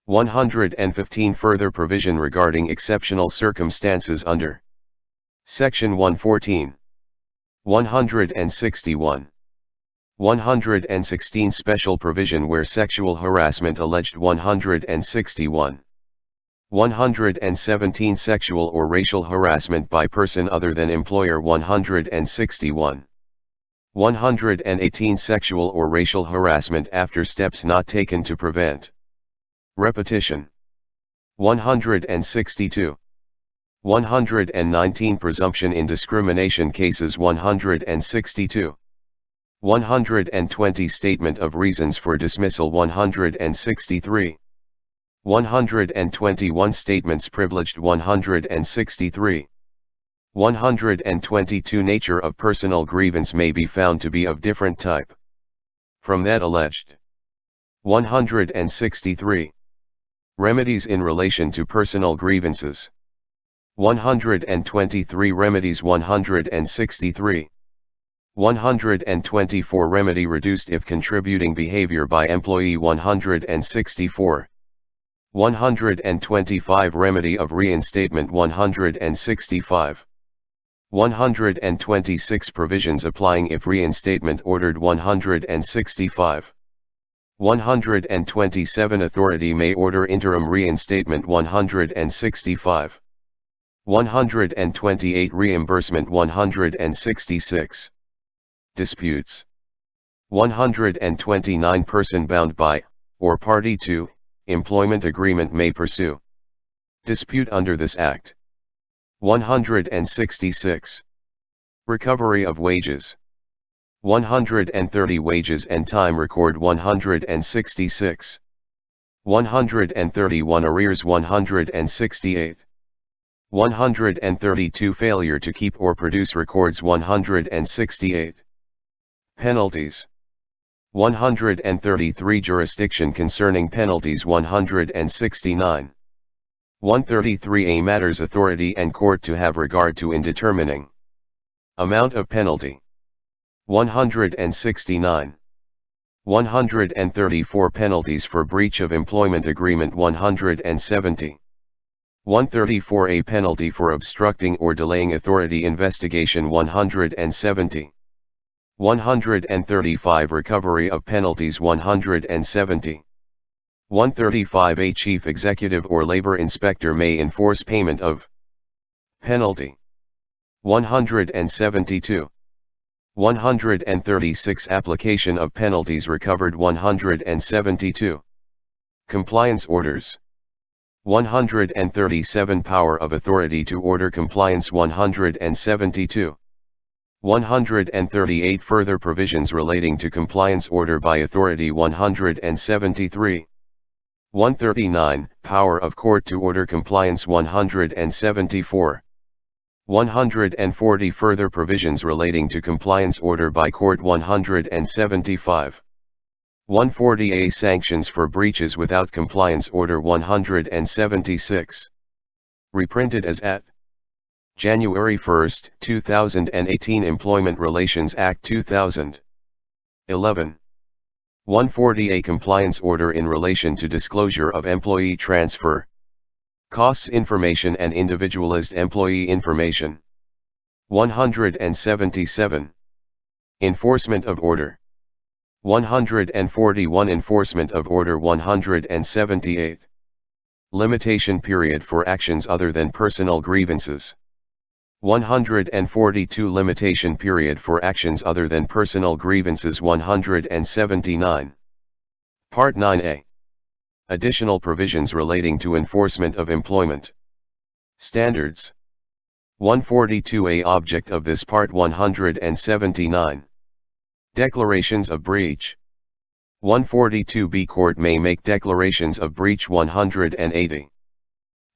115 Further provision regarding exceptional circumstances under Section 114. 161. 116 Special provision where sexual harassment alleged. 161. 117 Sexual or racial harassment by person other than employer. 161. 118 Sexual or racial harassment after steps not taken to prevent repetition. 162. 119 Presumption in discrimination cases. 162. 120 Statement of reasons for dismissal. 163. 121 Statements privileged. 163. 122 Nature of personal grievance may be found to be of different type from that alleged. 163. Remedies in relation to personal grievances. 123 Remedies. 163. 124 Remedy reduced if contributing behavior by employee. 164. 125 Remedy of reinstatement. 165. 126 Provisions applying if reinstatement ordered. 165. 127 Authority may order interim reinstatement. 165. 128 Reimbursement. 166. Disputes. 129 Person bound by, or party to, employment agreement may pursue dispute under this Act. 166. Recovery of wages. 130 Wages and time record. 166. 131 Arrears. 168. 132 Failure to keep or produce records. 168. Penalties. 133 Jurisdiction concerning penalties. 169. 133A Matters authority and court to have regard to in determining amount of penalty. 169. 134 Penalties for breach of employment agreement. 170. 134A Penalty for obstructing or delaying authority investigation. 170. 135 Recovery of penalties. 170. 135A Chief Executive or Labor Inspector may enforce payment of penalty. 172. 136 Application of penalties recovered. 172. Compliance orders. 137 Power of authority to order compliance. 172. 138 Further provisions relating to compliance order by authority. 173. 139 Power of court to order compliance. 174. 140 Further provisions relating to compliance order by court. 175. 140A Sanctions for breaches without compliance order. 176. Reprinted as at January 1, 2018 Employment Relations Act 2000. 11. 140A Compliance Order in relation to disclosure of employee transfer costs information and individualized employee information. 177. Enforcement of order. 141 Enforcement of order. 178. Limitation period for actions other than personal grievances. 142 Limitation period for actions other than personal grievances. 179. Part 9A. Additional provisions relating to enforcement of employment standards. 142A Object of this Part. 179. Declarations of breach. 142B Court may make declarations of breach. 180.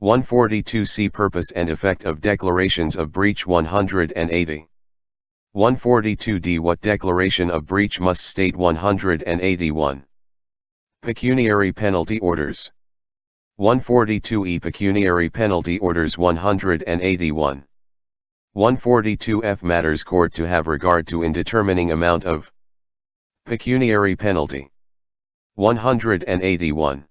142C Purpose and effect of declarations of breach. 180. 142D What declaration of breach must state. 181. Pecuniary penalty orders. 142E Pecuniary penalty orders. 181. 142F Matters court to have regard to in determining amount of pecuniary penalty. 181.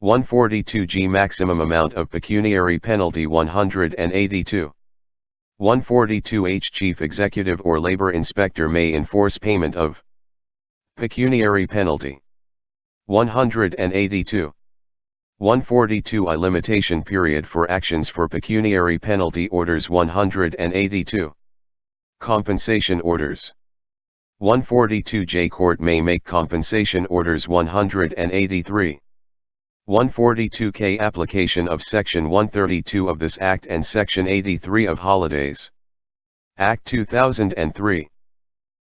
142G Maximum amount of pecuniary penalty 182. 142H Chief Executive or Labor Inspector may enforce payment of pecuniary penalty. 182. 142I Limitation period for actions for pecuniary penalty orders 182. Compensation orders. 142J Court may make compensation orders 183. 142K Application of Section 132 of this Act and Section 83 of Holidays Act 2003.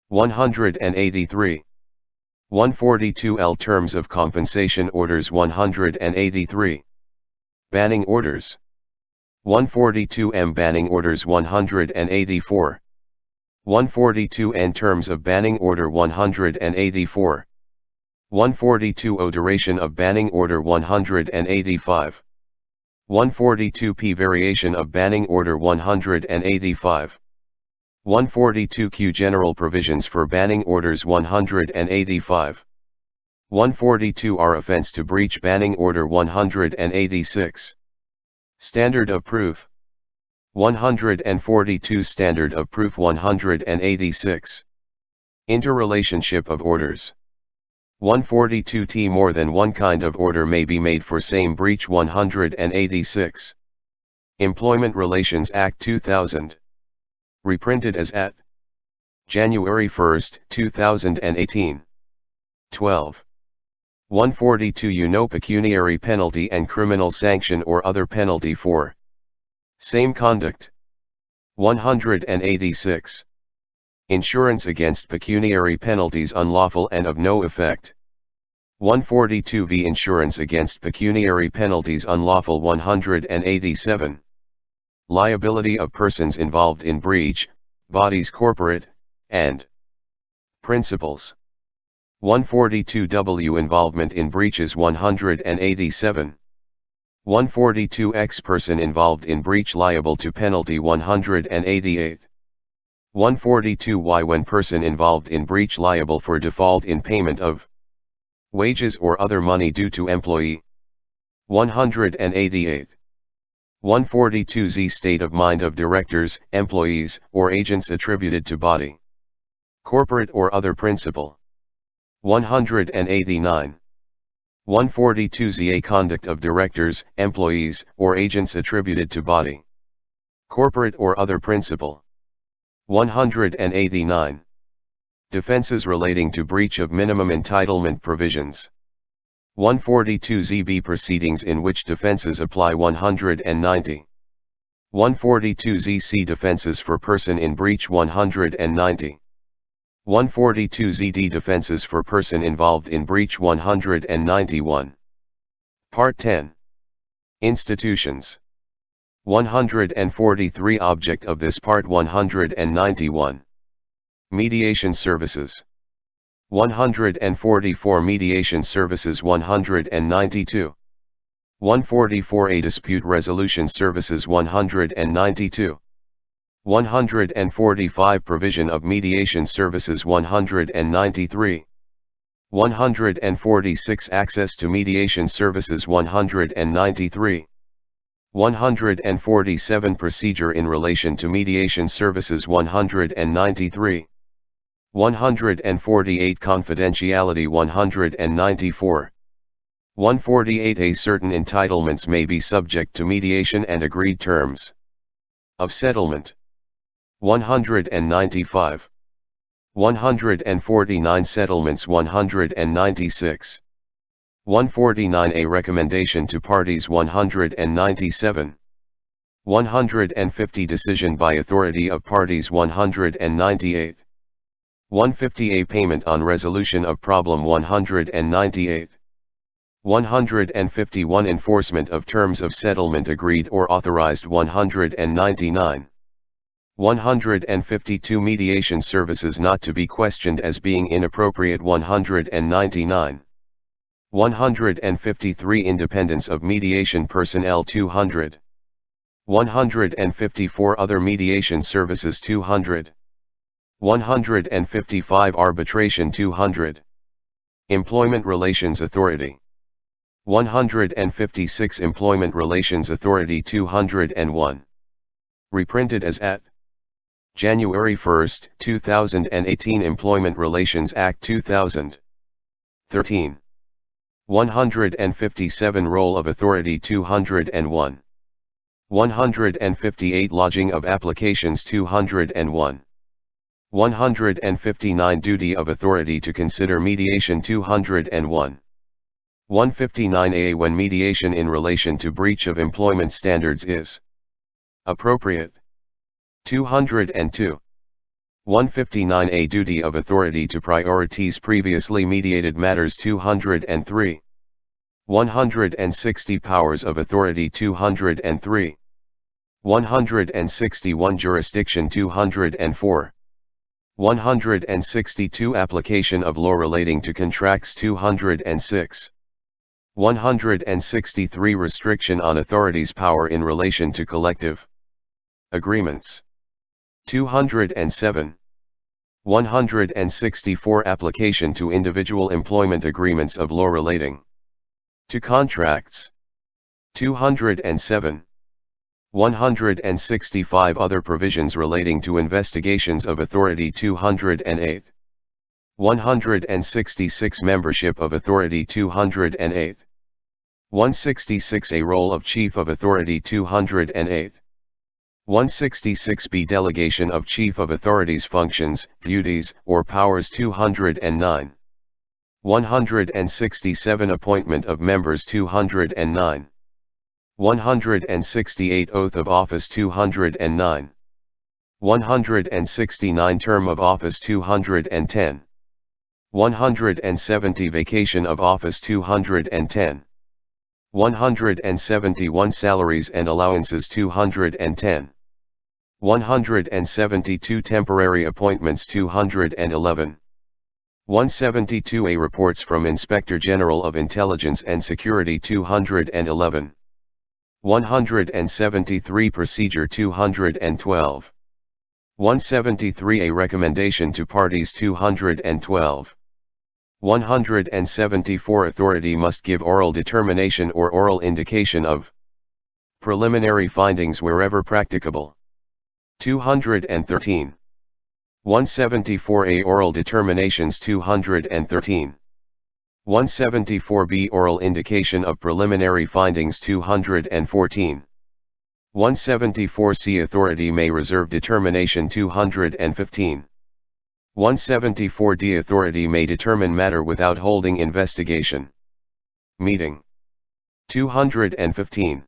183. 142L Terms of Compensation Orders 183. Banning Orders. 142M Banning Orders 184. 142N Terms of Banning Order 184. 142O Duration of Banning Order 185. 142P Variation of Banning Order 185. 142Q General Provisions for Banning Orders 185. 142R Offense to Breach Banning Order 186. Standard of Proof. 142 Standard of Proof 186. Interrelationship of Orders. 142T More than one kind of order may be made for same breach 186. Employment Relations Act 2000. Reprinted as at January 1, 2018. 12. 142 Pecuniary penalty and criminal sanction or other penalty for same conduct. 186. Insurance against pecuniary penalties unlawful and of no effect. 142V Insurance against pecuniary penalties unlawful 187. Liability of persons involved in breach, bodies corporate, and principals. 142W Involvement in breaches 187. 142X Person involved in breach liable to penalty 188. 142Y When person involved in breach liable for default in payment of wages or other money due to employee. 188. 142Z State of mind of directors, employees, or agents attributed to body, corporate or other principal. 189. 142ZA Conduct of directors, employees, or agents attributed to body, corporate or other principal. 189. Defenses relating to breach of minimum entitlement provisions. 142ZB Proceedings in which defenses apply 190. 142ZC Defenses for person in breach 190. 142ZD Defenses for person involved in breach 191. Part 10. Institutions. 143 Object of this Part 191. Mediation Services. 144 Mediation Services 192. 144A Dispute Resolution Services 192. 145 Provision of Mediation Services 193. 146 Access to Mediation Services 193. 147 Procedure in relation to mediation services 193. 148 Confidentiality 194. 148A Certain entitlements may be subject to mediation and agreed terms of settlement. 195. 149 Settlements 196. 149A Recommendation to parties 197. 150 Decision by authority of parties 198. 150A Payment on resolution of problem 198. 151 Enforcement of terms of settlement agreed or authorized 199. 152 Mediation services not to be questioned as being inappropriate 199. 153 Independence of mediation personnel 200. 154 Other mediation services 200. 155 Arbitration 200. Employment Relations Authority. 156 Employment Relations Authority 201. Reprinted as at January 1, 2018 Employment Relations Act 2000. 13. 157 Role of Authority 201. 158 Lodging of Applications 201. 159 Duty of Authority to consider mediation 201. 159A When mediation in relation to breach of employment standards is appropriate. 202. 159A Duty of Authority to prioritize previously mediated matters 203. 160 Powers of Authority 203. 161 Jurisdiction 204. 162 Application of law relating to contracts 206. 163 Restriction on authorities' power in relation to collective agreements 207. 164 Application to individual employment agreements of law relating to contracts 207. 165 Other provisions relating to investigations of authority 208. 166 Membership of authority 208. 166 A Role of Chief of Authority 208. 166b Delegation of Chief of Authority's functions, duties, or powers 209. 167 Appointment of members 209. 168 Oath of Office 209. 169 Term of Office 210. 170 Vacation of Office 210. 171 Salaries and Allowances 210. 172 Temporary Appointments 211. 172A Reports from Inspector General of Intelligence and Security 211. 173 Procedure 212. 173 A Recommendation to Parties 212. 174 Authority must give oral determination or oral indication of preliminary findings wherever practicable. 213. 174A Oral determinations 213. 174B Oral indication of preliminary findings 214. 174C Authority may reserve determination 215. 174D Authority may determine matter without holding investigation. Meeting. 215.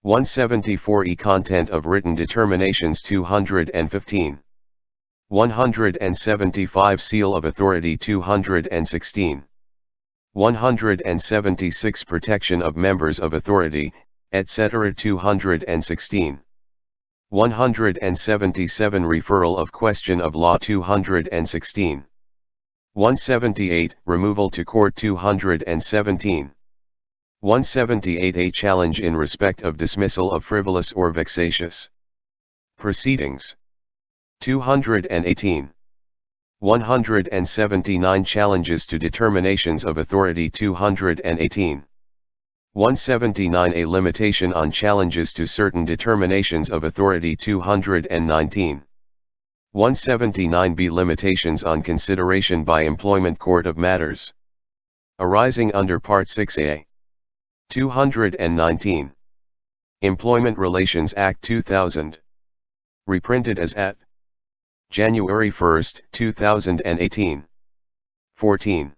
174E Content of written determinations 215. 175 Seal of Authority 216. 176 Protection of Members of Authority, etc. 216. 177 Referral of Question of Law 216. 178 Removal to Court 217. 178 A Challenge in respect of dismissal of frivolous or vexatious proceedings 218. 179 Challenges to determinations of authority 218. 179 A limitation on challenges to certain determinations of authority 219. 179b Limitations on consideration by employment court of matters arising under Part 6A. 219. Employment Relations Act 2000. Reprinted as at January 1, 2018. 14.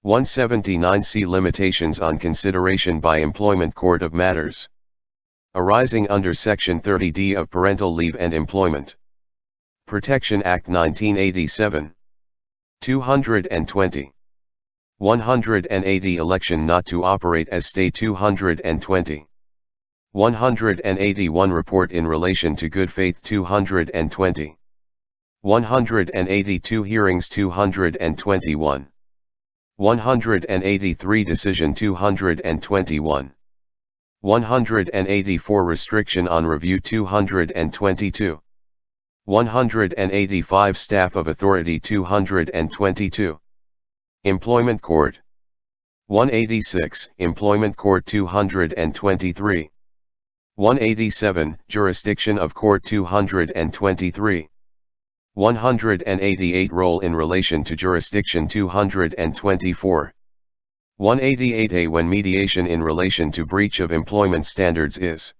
179c Limitations on consideration by employment court of matters arising under Section 30D of Parental Leave and Employment Protection Act 1987. 220. 180 Election not to operate as state 220. 181 Report in relation to good faith 220. 182 Hearings 221. 183 Decision 221. 184 Restriction on Review 222. 185 Staff of Authority 222. Employment Court 186, Employment Court 223. 187, Jurisdiction of Court 223. 188, Role in relation to jurisdiction 224. 188A, when mediation in relation to breach of employment standards is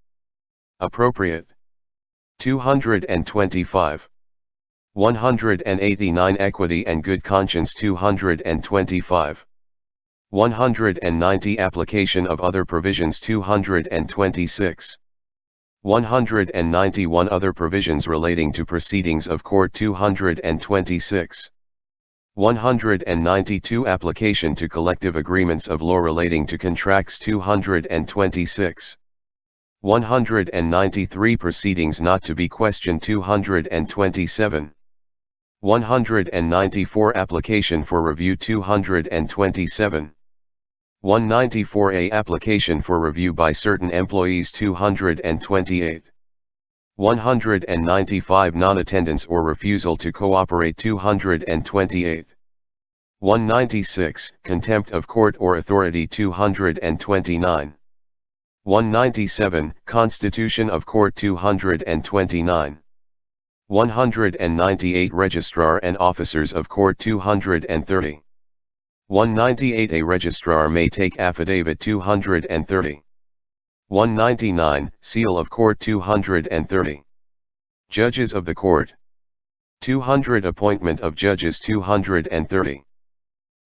appropriate. 225. 189, Equity and Good Conscience 225. 190, Application of other provisions 226. 191, Other provisions relating to proceedings of court 226. 192, Application to collective agreements of law relating to contracts 226. 193, Proceedings not to be questioned 227. 194, Application for review 227. 194A, Application for review by certain employees 228. 195, Non-attendance or refusal to cooperate 228. 196, Contempt of court or authority 229. 197, Constitution of Court 229. 198, Registrar and Officers of Court 230. 198, a registrar may take affidavit 230. 199, Seal of Court 230. Judges of the Court 200, Appointment of Judges 230.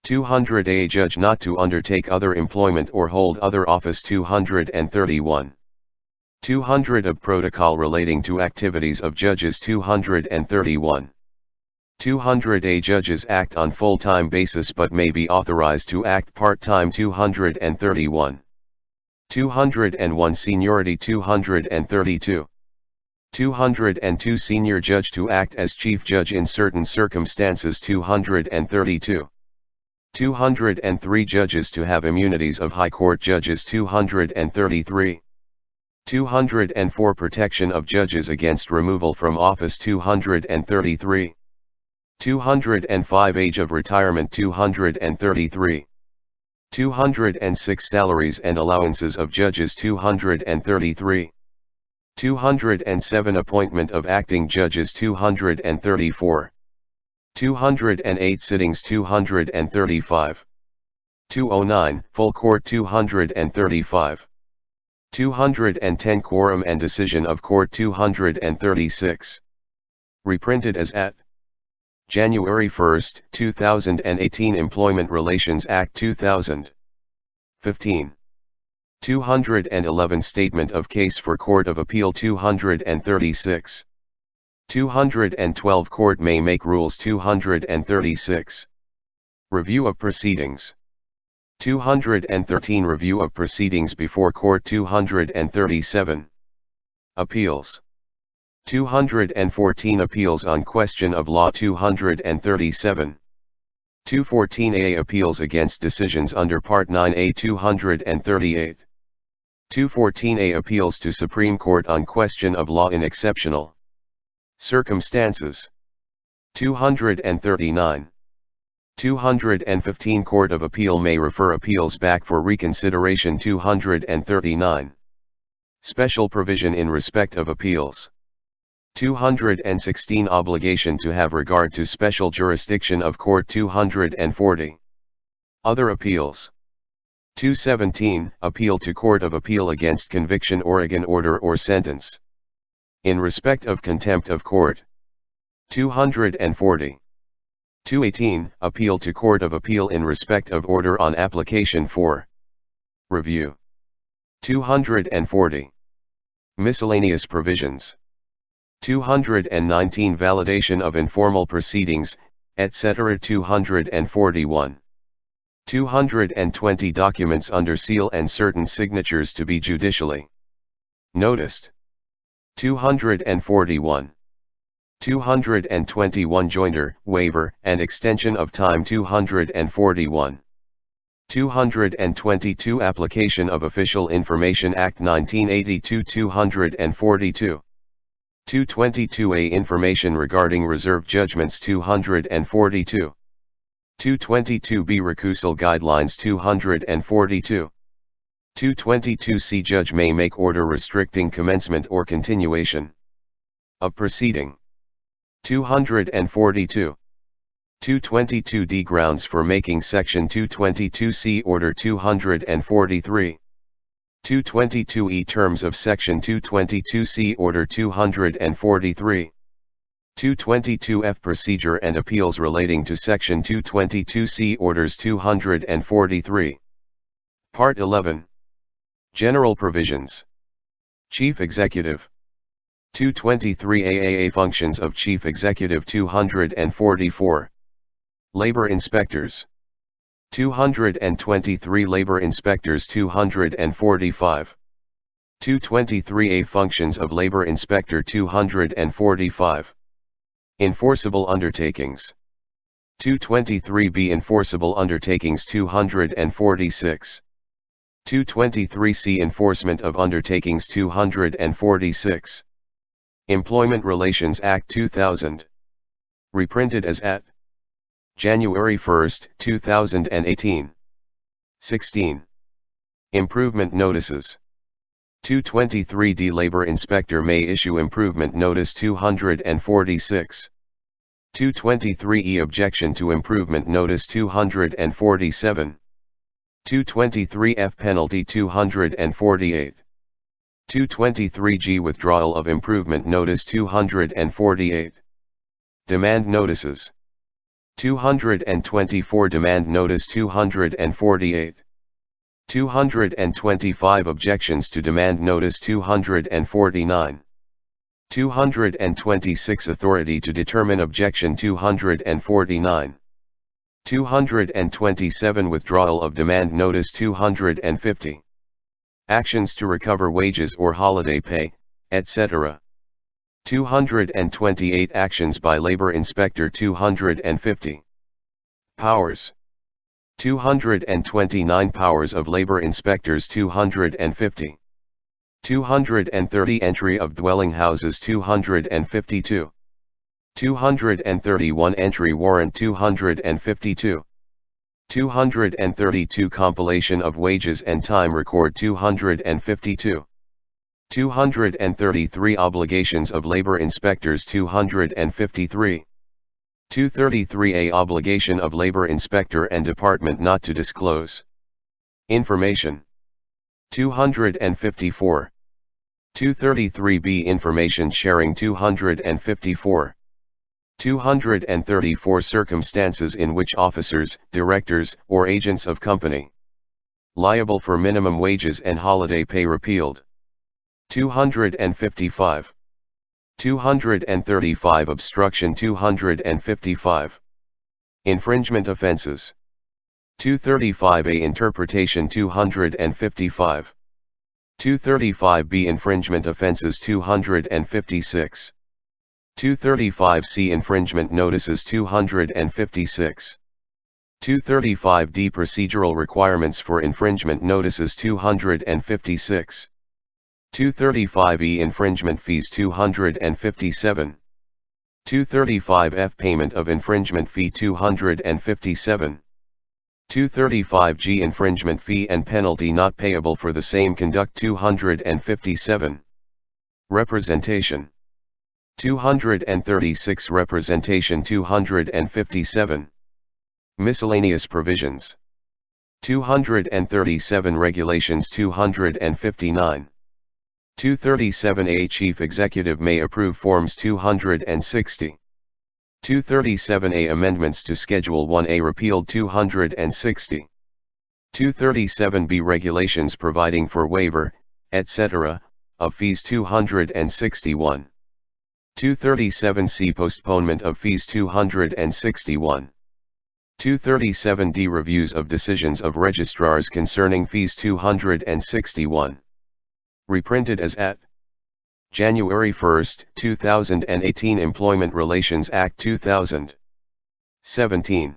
200, a judge not to undertake other employment or hold other office 231. 200, of Protocol relating to activities of judges 231. 200, a judges act on full-time basis but may be authorized to act part-time 231. 201, Seniority 232. 202, Senior judge to act as chief judge in certain circumstances 232. 203, Judges to have immunities of High Court judges 233. 204, Protection of judges against removal from office 233. 205, Age of retirement 233. 206, Salaries and allowances of judges 233. 207, Appointment of acting judges 234. 208, Sittings 235. 209, Full Court 235. 210, Quorum and Decision of Court 236. Reprinted as at January 1, 2018, Employment Relations Act 2000. 15. 211, Statement of Case for Court of Appeal 236. 212, Court may make rules 236. Review of Proceedings 213, Review of Proceedings before Court 237. Appeals 214, Appeals on Question of Law 237. 214A, Appeals against decisions under Part 9A 238. 214A, Appeals to Supreme Court on Question of Law in Exceptional Circumstances 239. 215, Court of Appeal may refer appeals back for reconsideration 239. Special provision in respect of appeals 216, Obligation to have regard to special jurisdiction of court 240. Other appeals 217, Appeal to Court of Appeal against conviction, Oregon order or sentence. In respect of contempt of court 240. 218, Appeal to Court of Appeal in respect of order on application for review 240. Miscellaneous provisions 219, Validation of informal proceedings, etc. 241. 220, Documents under seal and certain signatures to be judicially noticed 241. 221, Joinder, waiver, and extension of time 241. 222, Application of Official Information Act 1982 242. 222A, Information regarding reserved judgments 242. 222b Recusal Guidelines 242. 222c Judge may make order restricting commencement or continuation of proceeding. 242. 222d Grounds for making Section 222c Order 243. 222e Terms of Section 222c Order 243. 222f Procedure and Appeals relating to Section 222c Orders 243. Part 11. General Provisions. Chief Executive. 223 AAA Functions of Chief Executive 244. Labor Inspectors. 223 Labor Inspectors 245. 223A Functions of Labor Inspector 245. Enforceable Undertakings. 223B Enforceable Undertakings 246. 223C Enforcement of Undertakings 246. Employment Relations Act 2000. Reprinted as at January 1, 2018. 16. Improvement Notices. 223d Labor Inspector may issue Improvement Notice 246. 223e Objection to Improvement Notice 247. 223f Penalty 248. 223g Withdrawal of Improvement Notice 248. Demand Notices. 224 Demand Notice 248. 225 Objections to Demand Notice 249. 226 Authority to determine Objection 249. 227 Withdrawal of Demand Notice 250. Actions to recover wages or holiday pay, etc. 228 Actions by Labor Inspector 250. Powers. 229 Powers of Labor Inspectors 250. 230 Entry of Dwelling Houses 252. 231 Entry Warrant 252. 232 Compilation of Wages and Time Record 252. 233 Obligations of Labor Inspectors 253. 233A Obligation of Labor Inspector and Department not to disclose information. 254. 233B Information Sharing 254. 234 Circumstances in which officers, directors, or agents of company liable for minimum wages and holiday pay repealed. 255. 235 Obstruction 255. Infringement Offenses. 235A Interpretation 255. 235B Infringement Offenses 256. 235C Infringement Notices 256. 235D Procedural Requirements for Infringement Notices 256. 235E Infringement Fees 257. 235F Payment of Infringement Fee 257. 235G Infringement Fee and Penalty not payable for the same conduct 257. Representation. 236 Representation 257. Miscellaneous Provisions. 237 Regulations 259. 237A Chief Executive may approve Forms 260. 237A Amendments to Schedule 1A repealed 260. 237B Regulations providing for waiver, etc., of fees 261. 237C Postponement of fees 261. 237D Reviews of decisions of registrars concerning fees 261. Reprinted as at January 1, 2018 Employment Relations Act 2000. 17.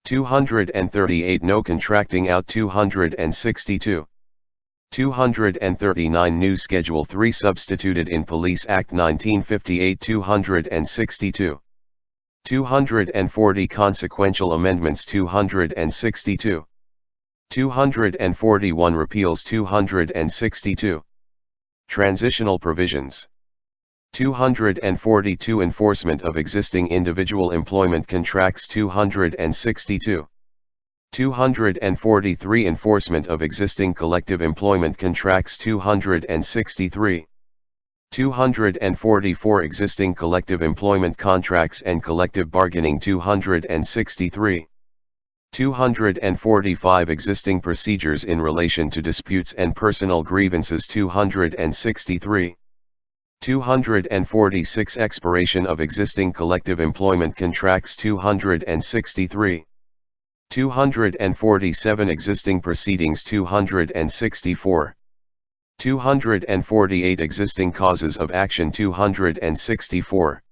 238 No Contracting Out 262. 239 New Schedule 3 substituted in Police Act 1958 262. 240 Consequential Amendments 262. 241 Repeals 262. Transitional Provisions 242 Enforcement of Existing Individual Employment Contracts 262. 243 Enforcement of Existing Collective Employment Contracts 263. 244 Existing Collective Employment Contracts and Collective Bargaining 263. 245 Existing Procedures in Relation to Disputes and Personal Grievances 263. 246 Expiration of Existing Collective Employment Contracts 263. 247 Existing Proceedings 264. 248 Existing Causes of Action 264.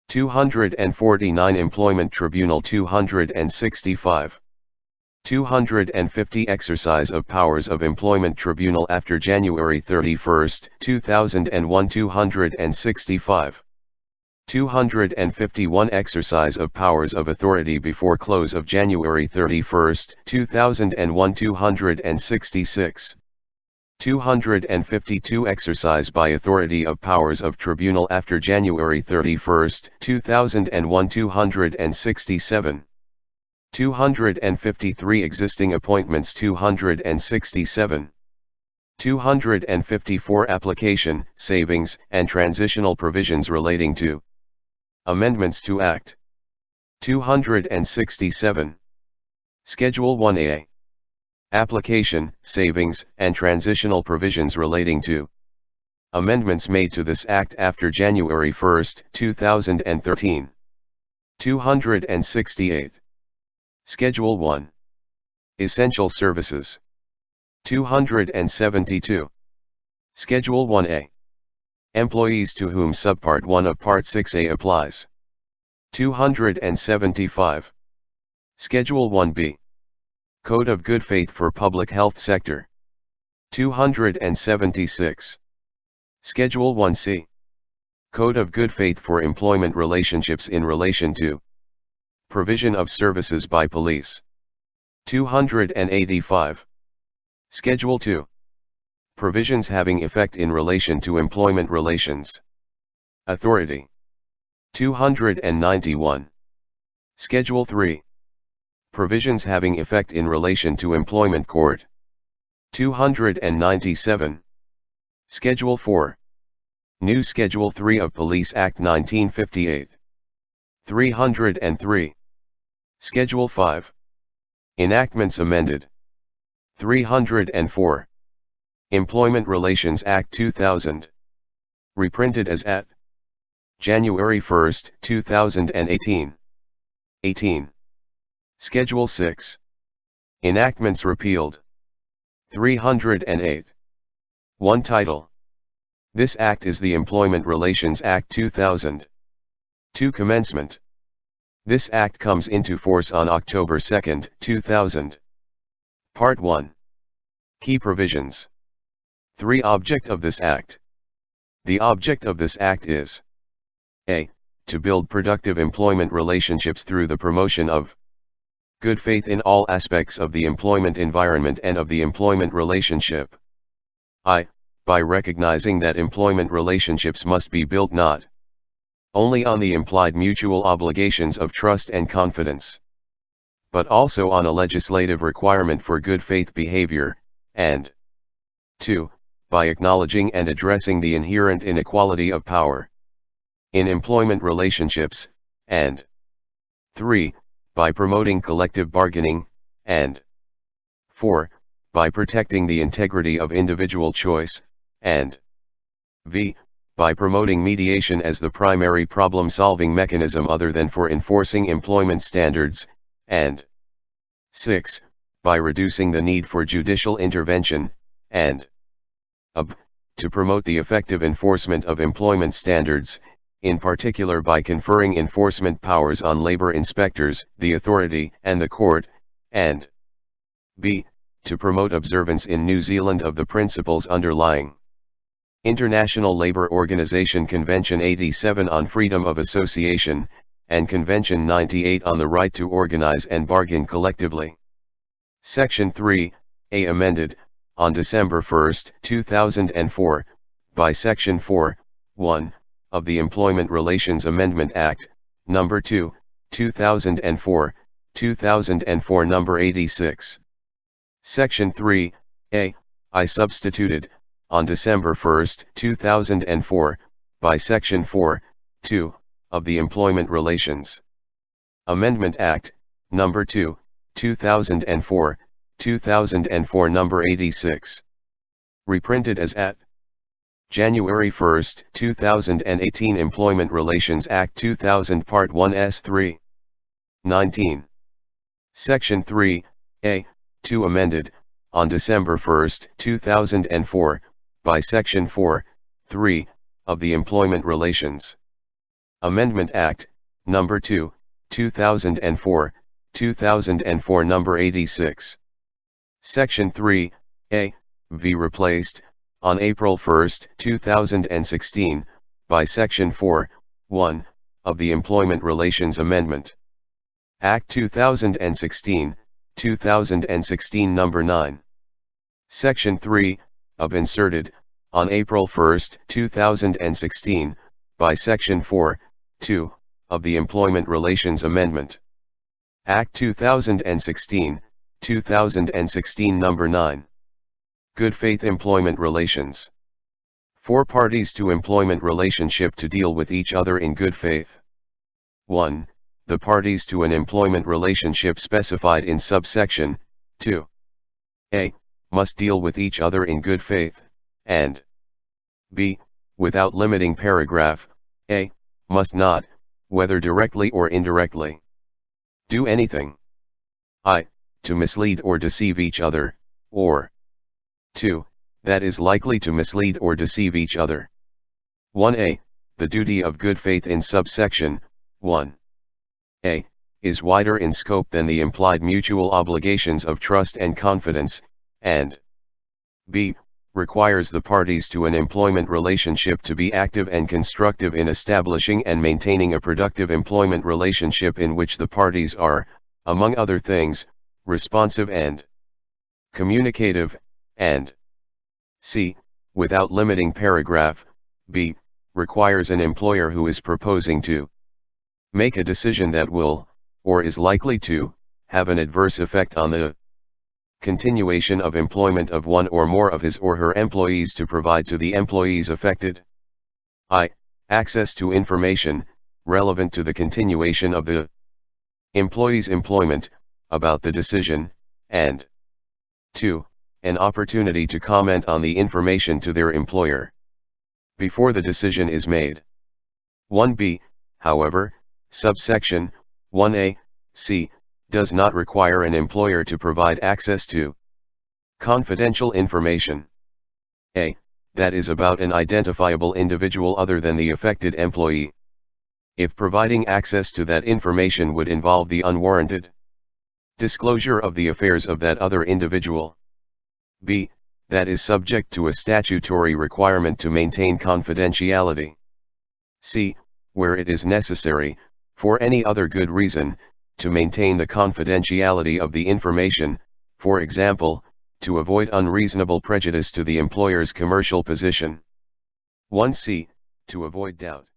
249 Employment Tribunal 265. 250 Exercise of Powers of Employment Tribunal after January 31, 2001 265. 251 Exercise of Powers of Authority before close of January 31, 2001 266. 252 Exercise by authority of powers of tribunal after January 31, 2001 267. 253 Existing appointments 267. 254 Application, savings, and transitional provisions relating to amendments to Act 267. Schedule 1A. Application, savings, and transitional provisions relating to amendments made to this Act after January 1, 2013. 268. Schedule 1. Essential Services. 272. Schedule 1A. Employees to whom Subpart 1 of Part 6A applies. 275. Schedule 1B. Code of Good Faith for Public Health Sector. 276. Schedule 1C. Code of Good Faith for Employment Relationships in relation to provision of services by police. 285. Schedule 2. Provisions having effect in relation to employment relations. Authority. 291. Schedule 3. Provisions having effect in relation to employment court. 297. Schedule 4. New Schedule 3 of Police Act 1958. 303. Schedule 5. Enactments amended. 304. Employment Relations Act 2000. Reprinted as at January 1, 2018. 18. Schedule 6. Enactments repealed. 308. 1 Title. This Act is the Employment Relations Act 2000. 2 Commencement. This Act comes into force on October 2, 2000. Part 1. Key Provisions. 3 Object of this Act. The object of this Act is a. To build productive employment relationships through the promotion of good faith in all aspects of the employment environment and of the employment relationship. By recognizing that employment relationships must be built not only on the implied mutual obligations of trust and confidence, but also on a legislative requirement for good faith behavior, and 2. By acknowledging and addressing the inherent inequality of power in employment relationships, and 3. By promoting collective bargaining, and 4. By protecting the integrity of individual choice, and by promoting mediation as the primary problem-solving mechanism other than for enforcing employment standards, and 6. By reducing the need for judicial intervention, and to promote the effective enforcement of employment standards, in particular by conferring enforcement powers on labor inspectors, the authority, and the court, and to promote observance in New Zealand of the principles underlying International Labour Organization Convention 87 on Freedom of Association, and Convention 98 on the right to organize and bargain collectively. Section 3, A amended, on December 1, 2004, by Section 4, 1, of the Employment Relations Amendment Act, No. 2, 2004, 2004 No. 86. Section 3, A, I substituted, on December 1, 2004, by Section 4, 2, of the Employment Relations Amendment Act, No. 2, 2004, 2004 No. 86. Reprinted as at January 1, 2018 Employment Relations Act 2000 Part 1 S3. 19. Section 3, A, 2 amended, on December 1, 2004, by Section 4, 3, of the Employment Relations Amendment Act, No. 2, 2004, 2004 No. 86. Section 3, A, V replaced, on April 1, 2016, by Section 4, 1, of the Employment Relations Amendment Act 2016, 2016 No. 9. Section 3, of inserted, on April 1, 2016, by Section 4, 2, of the Employment Relations Amendment Act 2016, 2016 No. 9. Good faith employment relations. For parties to employment relationship to deal with each other in good faith. 1. The parties to an employment relationship specified in subsection 2. A. Must deal with each other in good faith, and B. Without limiting paragraph, A. Must not, whether directly or indirectly, do anything I. To mislead or deceive each other, or 2. That is likely to mislead or deceive each other. 1a. The duty of good faith in subsection 1. A. Is wider in scope than the implied mutual obligations of trust and confidence, and B. Requires the parties to an employment relationship to be active and constructive in establishing and maintaining a productive employment relationship in which the parties are, among other things, responsive and communicative, and C. Without limiting paragraph, B. Requires an employer who is proposing to make a decision that will, or is likely to, have an adverse effect on the continuation of employment of one or more of his or her employees to provide to the employees affected I. Access to information, relevant to the continuation of the employee's employment, about the decision, and 2. An opportunity to comment on the information to their employer before the decision is made. 1b, however, subsection 1a, c, does not require an employer to provide access to confidential information a. That is about an identifiable individual other than the affected employee, if providing access to that information would involve the unwarranted disclosure of the affairs of that other individual. B. That is subject to a statutory requirement to maintain confidentiality. C. Where it is necessary, for any other good reason, to maintain the confidentiality of the information, for example, to avoid unreasonable prejudice to the employer's commercial position. 1c. To avoid doubt.